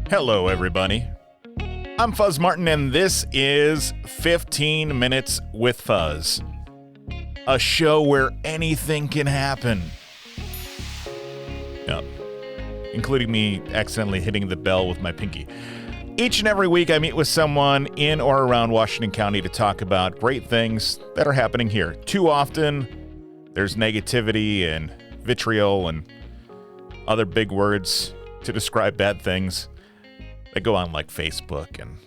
Hello, everybody. I'm Fuzz Martin, and this is 15 Minutes with Fuzz, a show where anything can happen. Yep. Including me accidentally hitting the bell with my pinky. Each and every week, I meet with someone in or around Washington County to talk about great things that are happening here. Too often, there's negativity and vitriol and other big words to describe bad things that go on like Facebook and,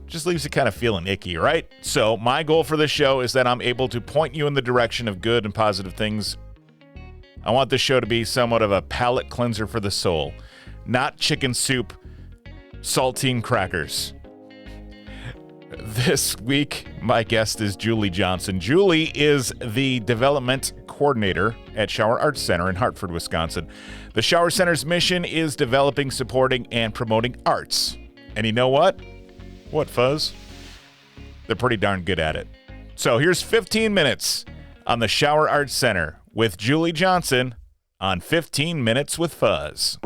just leaves you kind of feeling icky, right? So my goal for this show is that I'm able to point you in the direction of good and positive things. I want this show to be somewhat of a palate cleanser for the soul, not chicken soup, saltine crackers. This week, my guest is Julie Johnson. Julie is the development coordinator at Schauer Arts Center in Hartford, Wisconsin. The Schauer Center's mission is developing, supporting, and promoting arts. And you know what? What, Fuzz? They're pretty darn good at it. So here's 15 minutes on the Schauer Arts Center with Julie Johnson on 15 Minutes with Fuzz.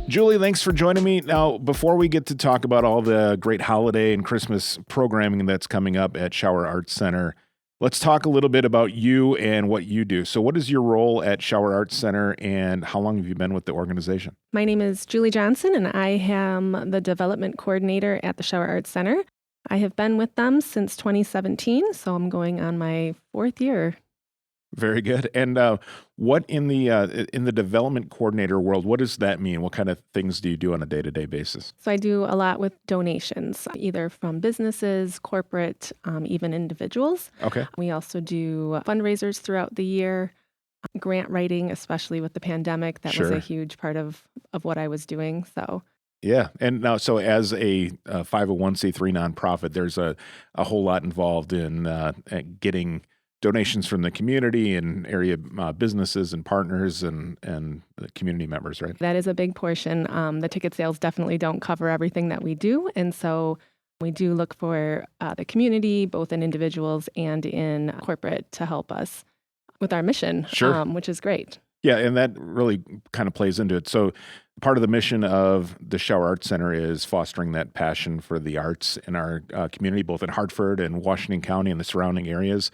Julie, thanks for joining me. Now, before we get to talk about all the great holiday and Christmas programming that's coming up at Schauer Arts Center, let's talk a little bit about you and what you do. So what is your role at Schauer Arts Center, and how long have you been with the organization? My name is Julie Johnson, and I am the development coordinator at the Schauer Arts Center. I have been with them since 2017, so I'm going on my fourth year. Very good. And what in the development coordinator world, what does that mean? What kind of things do you do on a day-to-day basis? So I do a lot with donations, either from businesses, corporate, even individuals. Okay. We also do fundraisers throughout the year, grant writing, especially with the pandemic. That was a huge part of what I was doing. So. Yeah. And now, so as a 501c3 nonprofit, there's a whole lot involved in getting donations from the community and area businesses and partners and the community members, right? That is a big portion. The ticket sales definitely don't cover everything that we do. And so we do look for the community, both in individuals and in corporate, to help us with our mission, which is great. Yeah, and that really kind of plays into it. So part of the mission of the Schauer Arts Center is fostering that passion for the arts in our community, both in Hartford and Washington County and the surrounding areas.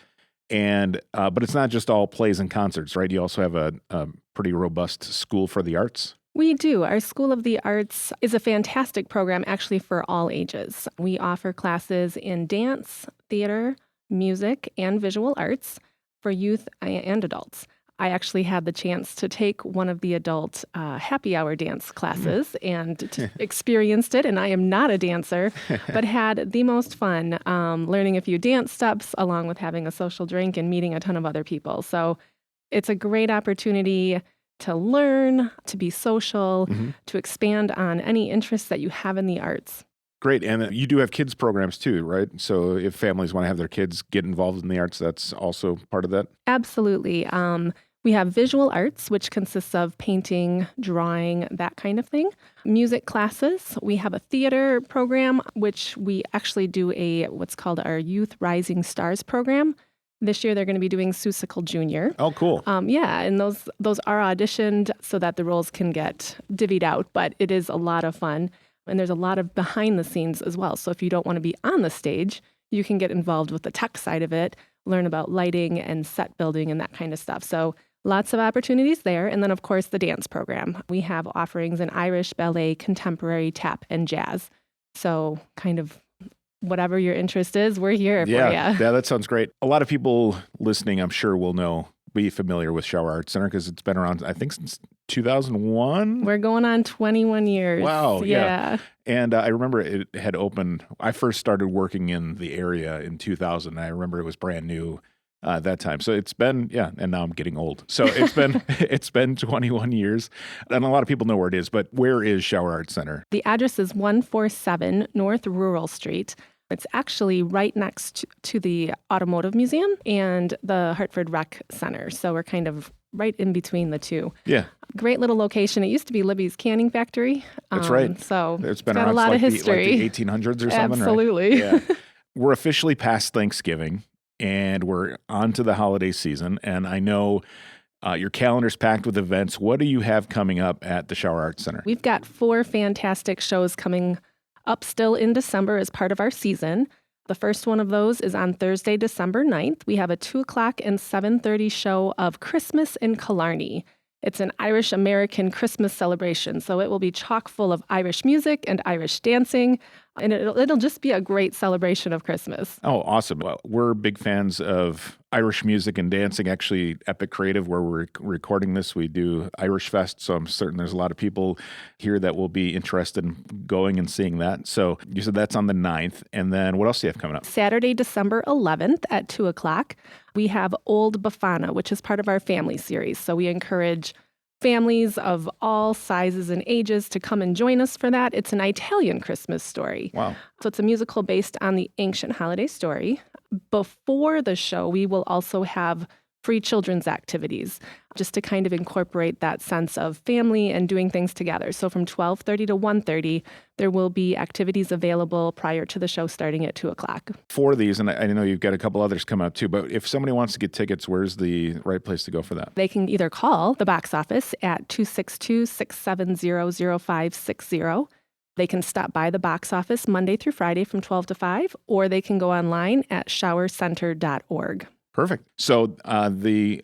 And but it's not just all plays and concerts, right? You also have a pretty robust School for the Arts. We do. Our School of the Arts is a fantastic program, actually, for all ages. We offer classes in dance, theater, music, and visual arts for youth and adults. I actually had the chance to take one of the adult happy hour dance classes and experienced it. And I am not a dancer, but had the most fun learning a few dance steps along with having a social drink and meeting a ton of other people. So it's a great opportunity to learn, to be social, to expand on any interests that you have in the arts. Great. And you do have kids programs too, right? So if families want to have their kids get involved in the arts, that's also part of that? Absolutely. We have visual arts, which consists of painting, drawing, that kind of thing. Music classes. We have a theater program, which we actually do what's called our Youth Rising Stars program. This year, they're going to be doing Seussical Junior. Oh, cool. Yeah, and those are auditioned so that the roles can get divvied out, but it is a lot of fun. And there's a lot of behind the scenes as well. So if you don't want to be on the stage, you can get involved with the tech side of it, learn about lighting and set building and that kind of stuff. So lots of opportunities there. And then, of course, the dance program. We have offerings in Irish, ballet, contemporary, tap, and jazz. So kind of whatever your interest is, we're here for you. Yeah, that sounds great. A lot of people listening, I'm sure, will be familiar with Schauer Arts Center because it's been around, I think, since 2001. We're going on 21 years. Wow. Yeah. And I remember it had opened, I first started working in the area in 2000. I remember it was brand new that time. So it's been, and now I'm getting old. So it's been 21 years. And a lot of people know where it is, but where is Schauer Arts Center? The address is 147 North Rural Street. It's actually right next to the Automotive Museum and the Hartford Rec Center. So we're kind of right in between the two. Yeah. Great little location. It used to be Libby's Canning Factory. That's right. So it's been got around a lot of like history. The 1800s or something, Absolutely. right? Yeah. we're officially past Thanksgiving and we're on to the holiday season. And I know your calendar's packed with events. What do you have coming up at the Schauer Arts Center? We've got 4 fantastic shows coming up still in December as part of our season. The first one of those is on Thursday, December 9th. We have a 2 o'clock and 7:30 show of Christmas in Killarney. It's an Irish-American Christmas celebration, so it will be chock full of Irish music and Irish dancing, and it'll just be a great celebration of Christmas. Oh, awesome. Well, we're big fans of Irish music and dancing. Actually, Epic Creative, where we're recording this, we do Irish Fest, so I'm certain there's a lot of people here that will be interested in going and seeing that. So you said that's on the 9th, and then what else do you have coming up? Saturday, December 11th at 2 o'clock, we have Old Befana, which is part of our family series. So we encourage families of all sizes and ages to come and join us for that. It's an Italian Christmas story. Wow. So it's a musical based on the ancient holiday story. Before the show, we will also have free children's activities, just to kind of incorporate that sense of family and doing things together. So from 12:30 to 1:30, there will be activities available prior to the show starting at 2 o'clock. For these, and I know you've got a couple others coming up too, but if somebody wants to get tickets, where's the right place to go for that? They can either call the box office at 262-670-0560. They can stop by the box office Monday through Friday from 12 to 5, or they can go online at schauercenter.org. Perfect. So the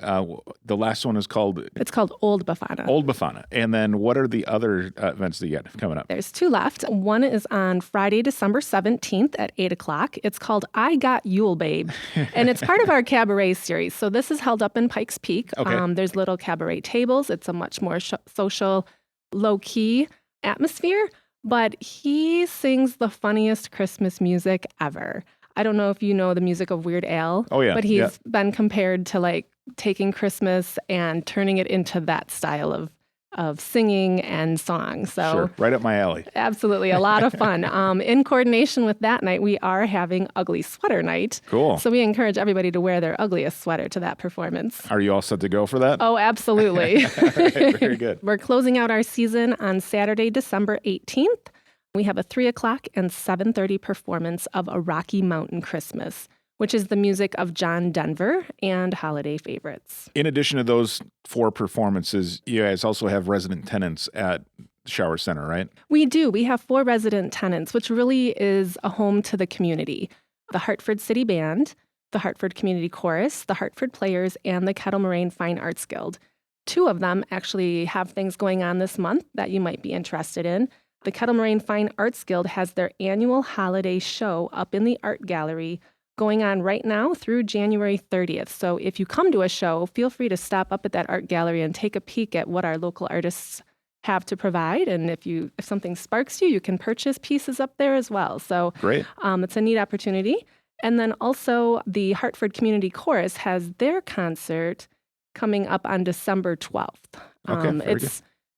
last one is called? It's called Old Befana. Old Befana. And then what are the other events that you got coming up? There's 2 left. One is on Friday, December 17th at 8 o'clock. It's called I Got Yule Babe. And it's part of our cabaret series. So this is held up in Pikes Peak. Okay. There's little cabaret tables. It's a much more social, low-key atmosphere. But he sings the funniest Christmas music ever. I don't know if you know the music of Weird Al. Oh, yeah. But he's been compared to like taking Christmas and turning it into that style of singing and song. So sure. Right up my alley. Absolutely. A lot of fun. In coordination with that night, we are having Ugly Sweater Night. Cool. So we encourage everybody to wear their ugliest sweater to that performance. Are you all set to go for that? Oh, absolutely. All right, very good. We're closing out our season on Saturday, December 18th. We have a 3 o'clock and 7:30 performance of A Rocky Mountain Christmas, which is the music of John Denver and holiday favorites. In addition to those 4 performances, you guys also have resident tenants at Schauer Center, right? We do. We have 4 resident tenants, which really is a home to the community. The Hartford City Band, the Hartford Community Chorus, the Hartford Players, and the Kettle Moraine Fine Arts Guild. 2 of them actually have things going on this month that you might be interested in. The Kettle Moraine Fine Arts Guild has their annual holiday show up in the art gallery going on right now through January 30th. So if you come to a show, feel free to stop up at that art gallery and take a peek at what our local artists have to provide. And if something sparks you, you can purchase pieces up there as well. So great. It's a neat opportunity. And then also the Hartford Community Chorus has their concert coming up on December 12th. Okay, very good.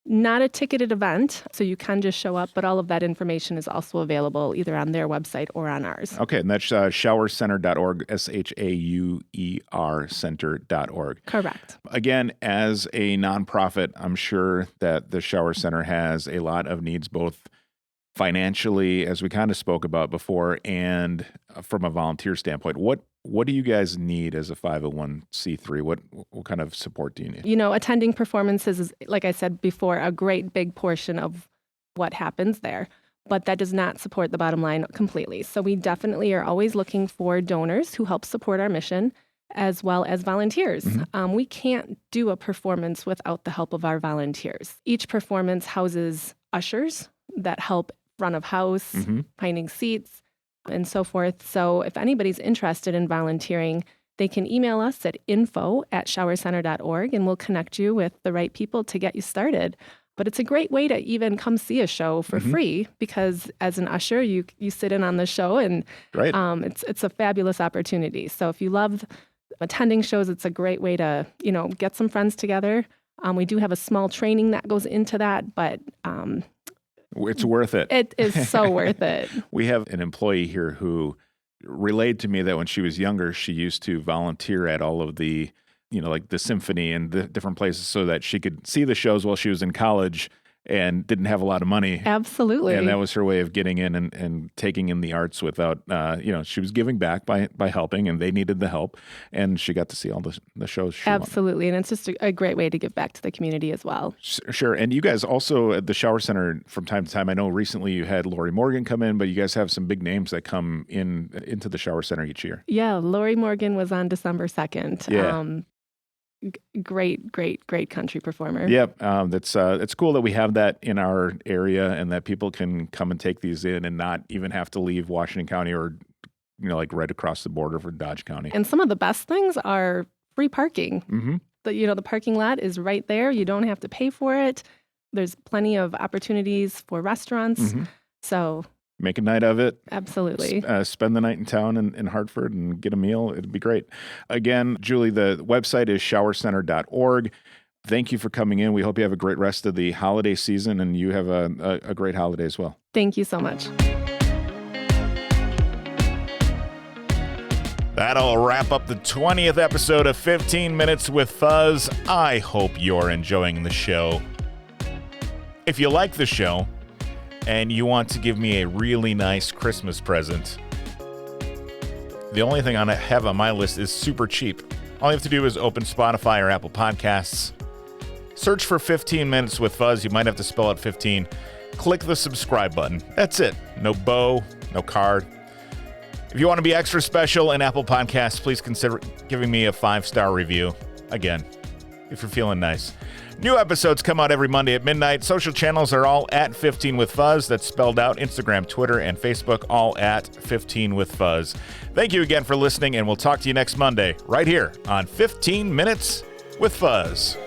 Not a ticketed event, so you can just show up, but all of that information is also available either on their website or on ours. Okay, and that's schauercenter.org, SHAUER center.org. Correct. Again, as a nonprofit, I'm sure that the Schauer Center has a lot of needs, both financially, as we kind of spoke about before, and from a volunteer standpoint. What do you guys need as a 501c3? What kind of support do you need? Attending performances is, like I said before, a great big portion of what happens there, but that does not support the bottom line completely. So we definitely are always looking for donors who help support our mission, as well as volunteers. Mm-hmm. We can't do a performance without the help of our volunteers. Each performance houses ushers that help front of house, finding seats, and so forth. So if anybody's interested in volunteering, they can email us at info@schauercenter.org, and we'll connect you with the right people to get you started. But it's a great way to even come see a show for free, because as an usher, you sit in on the show, and right. It's a fabulous opportunity. So if you love attending shows, it's a great way to get some friends together. We do have a small training that goes into that, but it's worth it. It is so worth it. We have an employee here who relayed to me that when she was younger, she used to volunteer at all of the, like the symphony and the different places so that she could see the shows while she was in college and didn't have a lot of money. Absolutely. And that was her way of getting in and taking in the arts without, she was giving back by helping, and they needed the help. And she got to see all the shows she wanted. Absolutely. And it's just a great way to give back to the community as well. Sure. And you guys also at the Schauer Center from time to time, I know recently you had Lori Morgan come in, but you guys have some big names that come into the Schauer Center each year. Yeah. Lori Morgan was on December 2nd. Yeah. Great country performer. Yep. It's cool that we have that in our area and that people can come and take these in and not even have to leave Washington County or, like right across the border for Dodge County. And some of the best things are free parking. Mm-hmm. The parking lot is right there. You don't have to pay for it. There's plenty of opportunities for restaurants. Mm-hmm. So make a night of it. Absolutely. Spend the night in town in Hartford and get a meal. It'd be great. Again, Julie, the website is schauercenter.org. Thank you for coming in. We hope you have a great rest of the holiday season and you have a great holiday as well. Thank you so much. That'll wrap up the 20th episode of 15 Minutes with Fuzz. I hope you're enjoying the show. If you like the show, and you want to give me a really nice Christmas present, the only thing I have on my list is super cheap. All you have to do is open Spotify or Apple Podcasts, search for 15 Minutes with Fuzz. You might have to spell out 15. Click the subscribe button. That's it. No bow, no card. If you want to be extra special in Apple Podcasts, please consider giving me a 5-star review. Again, if you're feeling nice. New episodes come out every Monday at midnight. Social channels are all at 15 with Fuzz. That's spelled out. Instagram, Twitter, and Facebook, all at 15 with Fuzz. Thank you again for listening, and we'll talk to you next Monday right here on 15 Minutes with Fuzz.